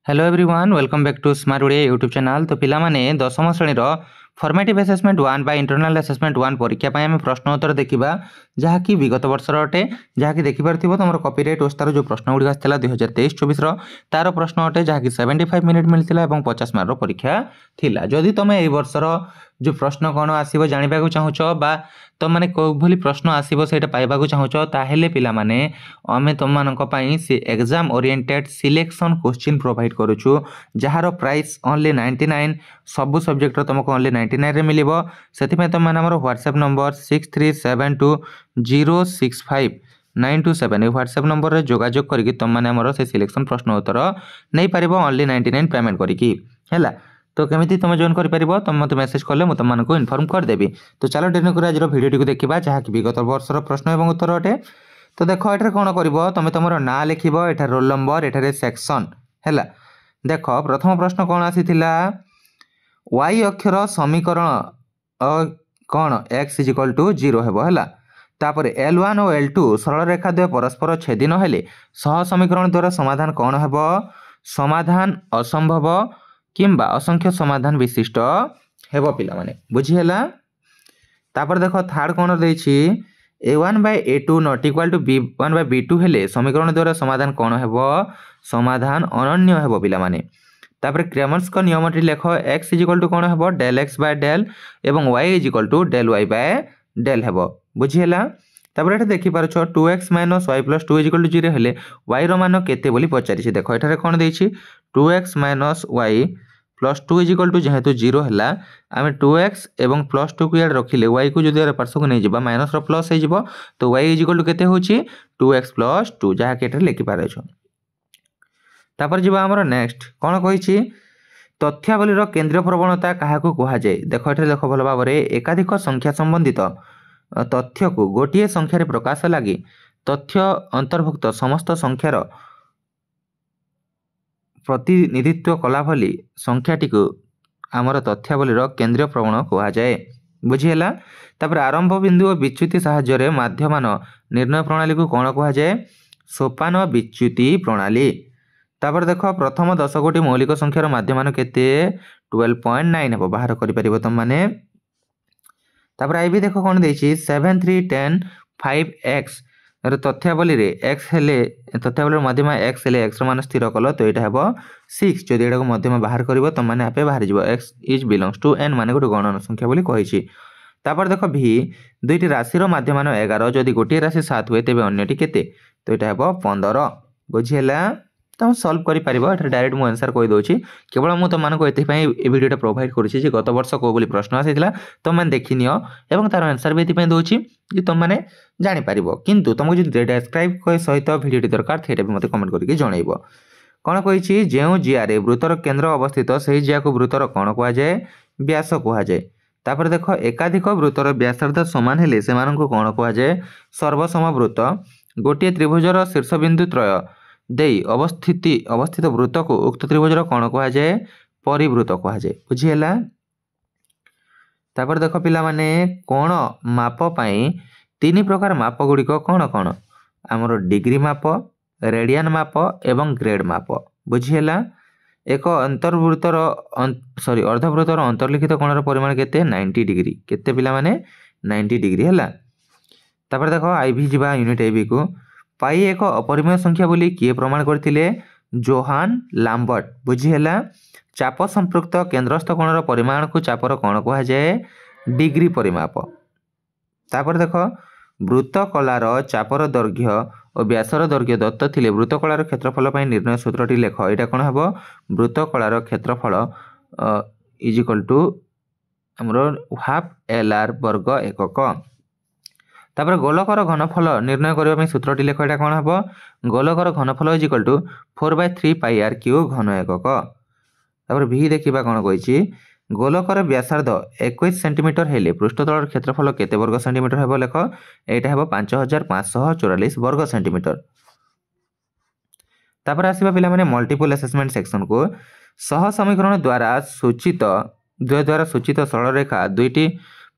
Hello everyone welcome back to smart Odia YouTube channel. तो पिला माने दशम श्रेणी formative assessment 1 by internal assessment 1 परीक्षा पाए आम प्रश्न उत्तर देखा जहाँकि विगत वर्षर अटे जहाँकि देखिपार तुम कॉपीराइट ओस्तार जो प्रश्न गुड़ी आसाला 2023-24 तार प्रश्न अटे जहाँकि 75 मिनिट मिलता और 50 मार्क परीक्षा थिला। जदि तुम ए वर्षर जो प्रश्न कौन आसो जानवा चाहूच बा तुम मैंने कौभली प्रश्न आसो से पाइबा चाहूच ताहेले पिला माने आमे तुम मानक पई से exam oriented selection question provide करूछु जार प्राइस ओनली 99 सबु सब्जेक्ट तुमको ओनली 99 रे मिलिबो। सेथिमे तुम माने हमर व्हाट्सएप नंबर 6372065927 ए व्हाट्सएप नंबर रे जोगाजोग करके तुम माने हमर से सिलेक्शन प्रश्न उत्तर नहीं पारिबो ओनली 99 पेमेंट करके हैला। तो केमिति तुम जॉइन कर पारिबो तुम मते मेसेज करले मु तुम मानको इन्फॉर्म कर देबी। तो चलो डेरी कर आज वीडियो को देखिबा जहाँ कि विगत वर्षर प्रश्न एवं उत्तर अटे। तो देखो एठारे कोन करबो तुम तुमर ना लिखिबो एठारे रोल नंबर एठारे सेक्शन हैला। देखो प्रथम प्रश्न कोन आसीथिला y अक्षर समीकरण कौन x = 0 हेबो हैला। तापर L1 और L2 सरल रेखा द्वय परस्पर छेदिन हेले सह समीकरण द्वारा समाधान कौन हेबो समाधान असंभव किंबा असंख्य समाधान विशिष्ट हेबो पिला माने बुझी हैला। तापर देखो थर्ड कौन देछि a1 by a2 not equal to b1 by b2 हेले समीकरण द्वारा समाधान कौन हेबो समाधान अनन्य हेबो पिला माने। तापर क्रैमर्स का नियमटी लेख x = कौन हेबो del x by del एवं y = del y by del हेबो बुझी हैला। तापर एटा देखि पारछो 2x - y + 2 = 0 हेले y रो मान केते बोली पचारिछि। देखो एठारे कोन देछि 2x - y + 2 = जेहेतु 0 हैला आमे 2x एवं +2 को याड रखिले y को जदि पार्श्व को नै जिबा माइनस रो प्लस हे जिवो तो y = केते होछि 2x + 2 जहा के एठारे लिखि पारछो। तापर जिबा हमर नेक्स्ट कोन कहिछि तथ्यावलीर केंद्रीय प्रवणता काहाकू कहा जाय। देखो एठारे देखो भलो भाबरे एकाधिक संख्या संबंधित तथ्य को गोटिए संख्यारे प्रकाश लागि तथ्य अंतर्भुक्त समस्त संख्यार प्रतिनिधित्व कला भली संख्याटी को आमर तथ्यावलीर केंद्रीय प्रवण कहा जाए बुझी हैला। तापर आरंभ बिंदु और विच्युति साहाय्य माध्यमान निर्णय प्रणाली को कौन कहा जाए सोपान विच्युति प्रणाली। तापर देखो प्रथम 10 गोटी मौलिक संख्यार माध्यमान केते 12.9 हेबो बाहर करि परिबो तुम माने। तापर आई भी देखो कौन देछि 7 3 10 5x रे तथ्यावली रे x हेले तथ्यावली माध्यम x हेले x मान स्थिर कलो तो एटा हेबो 6 जदि एटा को माध्यम बाहर करबो त माने आपे बाहर जिवो x is belongs to n माने गोटे गणन संख्या बोली कहिछि। तापर देखो v दुईटी राशि रो माध्यमान 11 जदि गोटे राशि 7 होय तेबे अन्यटी केते तो एटा हेबो 15 बुझी हैला। तुम सॉल्व करि पारिबो एटा डायरेक्ट मु आंसर कहि दोछि केवल मु तुम मानको एथि पई ए वीडियोटा प्रोवाइड करिछि जे गत वर्ष को बोली प्रश्न आसीथिला तुम माने देखिनियो एवं तार आंसर भी एथि पई दोछि जे तुम माने जानि पारिबो किंतु तुमको जे डिस्क्राइब कोइ सहित वीडियोटी दरकार थेटा भी मते कमेंट करके जणाइबो। कोन कहिछि जेउ जियारे वृत्तर केंद्र अवस्थित सही जिया को वृत्तर कोन कहा जाय व्यास कहा जाय। तापर देखो एकाधिक वृत्तर व्यासार्ध समान हेले सेमाननको कोन कहा जाय सर्वसम वृत्त। गोटिए त्रिभुजर शीर्ष बिंदु त्रय देई अवस्थित वृत्त को उक्त त्रिभुजर कोन कहा जाय परिवृत्त कहा जाय बुझी हैला। तापर देखो पिला माने कोण माप पई तीन प्रकार माप गुडी को कोन कोन हमर डिग्री माप रेडियन माप एवं ग्रेड माप बुझी हैला। एक अंतर्वृत्तर अर्धवृत्तर अंतर्लिखित कोणर परिमाण केते 90 डिग्री केते पिला माने 90 डिग्री हैला। तापर देखो आईवी जिबा यूनिट आईवी को पाई एक अपरिमेय संख्या बोली किए प्रमाण करथिले जोहान लाम्बर्ट बुझी हैला। चाप संपृक्त केंद्रस्थ कोणर परिमाण को चापर कोण कहा जाय डिग्री परिमाप। तापर देखो वृत्त कलार चापर दैर्घ्य और व्यासर दैर्घ्य दत्त थिले वृत्त कलार क्षेत्रफल पई निर्णय सूत्रटी लेख एटा कोन हेबो वृत्त कलार क्षेत्रफल = हमरो हाफ LR वर्ग एकक। तापर गोलकर घनफल निर्णय करबा में सूत्रटी लेख एटा कोन हेबो गोलकर घनफल = 4/3 πr³ घन एकक। तापर भी देखिबा कोन कहिछि गोलकर व्यासार्ध 21 सेंटीमीटर हेले पृष्ठतलर क्षेत्रफल केते वर्ग सेंटीमीटर हेबो लेख एटा हेबो 5544 वर्ग सेंटीमीटर। तापर आसीबा पिला माने मल्टीपल असेसमेंट सेक्शन को सह समीकरण द्वारा सूचित सरल रेखा दुईटी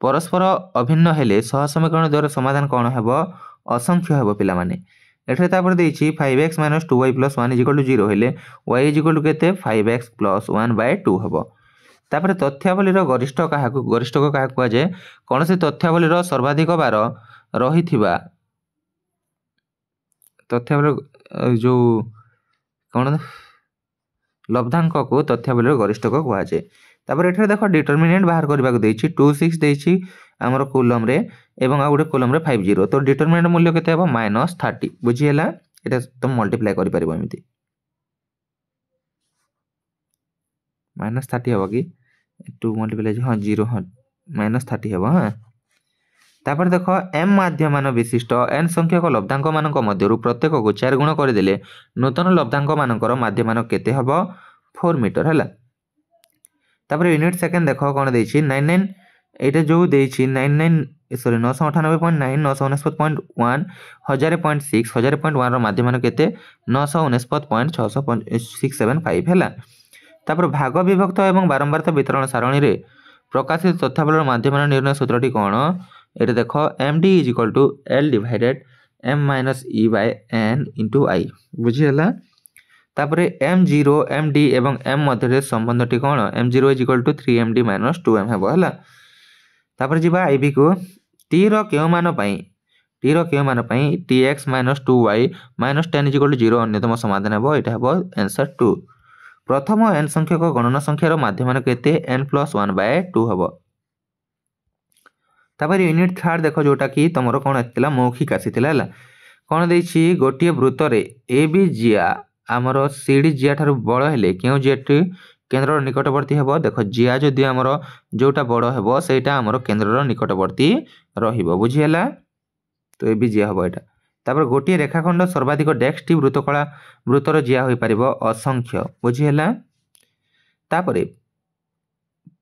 परस्पर अभिन्न हेले सह समीकरण द्वारा समाधान कोन हेबो असंख्य हेबो पिला माने एठे तापर देछि 5x - 2y + 1 = 0 हेले y = केते 5x + 1/2 हबो। तापर तथ्यावलीर गरिष्ठक क्या कुआ जाए कौन से तथ्यावलीर सर्वाधिक बार रहिथिबा तथ्यावली जो कौन लब्धांक को तथ्यावलीर गरिष्ठक कुआ जाए। तापर एठे देखो डिटरमिनेंट बाहर करबा को देछि 26 देछि हमर कॉलम रे एवं आ गुटे कॉलम रे 50 तो डिटरमिनेंट मूल्य केते हबो -30 बुझी हला। एटा तुम मल्टीप्लाई करि परिबो एमिति -30 हबो कि 2 मल्टीप्लाई हां 0 हां -30 हबो। हां तापर देखो m माध्यमान विशिष्ट n संख्यक लब्धांक मानक मध्यरु प्रत्येक को 4 गुण कर देले नूतन लब्धांक मानकर माध्यमान केते हबो 4 मीटर हला। तापर यूनिट सेकंड देखो कोन देछि 99 एटा जो देछि 998.9 999.1 1000.6 1000.1 रो माध्यमान केते 999.675 हला। तापर भाग विभक्त एवं बारंबारता वितरण सारणी रे प्रकाशित तथ्यावलीर माध्यमान निर्णय सूत्रटी कोन एटा देखो md = l / m - e / n * i बुझी हला। तापर m0 md एवं m मध्य संबंधटी कोन m0 = 3md - 2m हेबो हला। तापर जिबा iv को t रो केउ मान पई tx - 2y - 10 = 0 अन्यतम समाधान हेबो एटा हेबो आंसर 2। प्रथम n संख्यक गणना संख्यार माध्यमान केते n + 1/2 हबो। तापर यूनिट थर्ड देखो जोटा कि तमरो कोन आतिला मौखिक आसीतिला हला कोन देछि गोटिए वृत्त रे AB जिया हमरो CD जिया थारु बड़ हेले केउ जियाटी केंद्रर निकटवर्ती हेबो। देखो जिया जदि हमरो जोटा बड़ हेबो सेटा हमरो केंद्रर निकटवर्ती रहिबो बुझी हला। तो AB जिया हबो एटा। तापर गोटिए रेखाखंड सर्वाधिक डेक्सटी वृत्तर जिया होई परिबो असंख्य बुझी हला। तापर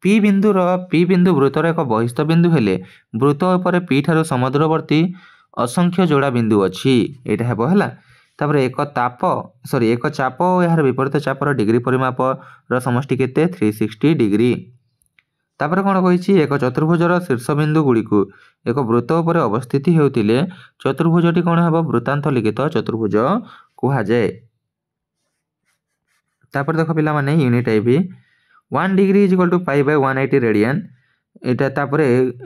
P बिंदु वृत्तर एक बहिस्थ बिंदु हेले वृत्त ऊपर P ठारो समदूरवर्ती असंख्य जोड़ा बिंदु अछि एटा हेबो हला। तापर एक चाप और यार विपरीत चापर डिग्री परिमाप रो समष्टि केते 360 डिग्री। तापर कोन कहिछि एक चतुर्भुजर शीर्ष बिंदु गुडी को एक वृत्त ऊपर अवस्थित हेउतिले चतुर्भुजटी कोन हेबो वृत्तांत लिखित चतुर्भुज कुहा जाय। तापर देखो पिला माने unit IB 1 degree = pi by 180 radian एटा तापर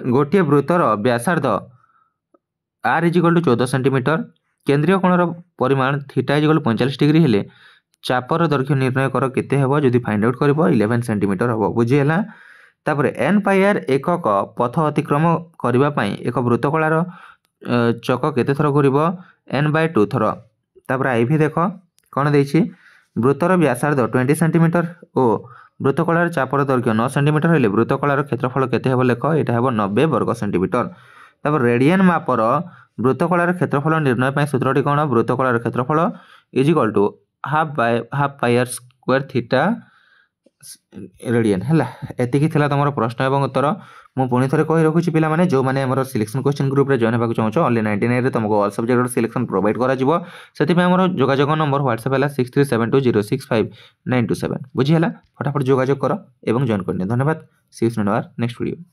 गोटिए वृत्तर व्यासार्ध r = 14 सेंटीमीटर केंद्रीय कोणर परिमाण थीटा = 45 डिग्री हेले चापर दैर्घ्य निर्णय कर केते हेबो जदि फाइंड आउट करबो 11 सेंटीमीटर हबो बुझी हला। तापर n पाई r एकक पथ अतिक्रम करिबा पई एक वृत्तकलार चक केते थर घुरिबो n/2 थर। तापर आईवी देखो कोन देछि वृत्तर व्यासार्ध 20 सेंटीमीटर ओ वृत्तकलार चापर दैर्घ्य 9 सेंटीमीटर हेले वृत्तकलार क्षेत्रफल केते हेबो लेख एटा हेबो 90 वर्ग सेंटीमीटर। तापर रेडियन मापर वृत्तकलार क्षेत्रफल निर्णय पई सूत्रटी कोन वृत्तकलार क्षेत्रफल = हाफ पाई r स्क्वायर थीटा रेडियन हला। एतिकी थिला तमरो प्रश्न एवं उत्तर मु पुनी थरे कहि रखुछि पिला माने जो माने हमरो सिलेक्शन क्वेश्चन ग्रुप रे जॉइन हेबाक चाहछो ओनली 99 रे तुमको ऑल सब्जेक्ट सिलेक्शन प्रोवाइड करा जिवो सेति पे हमरो जोगाजोग नंबर WhatsApp हला 6372065927 बुझी हला। फटाफट जोगाजोग करो एवं जॉइन करने धन्यवाद। See you soon our next video.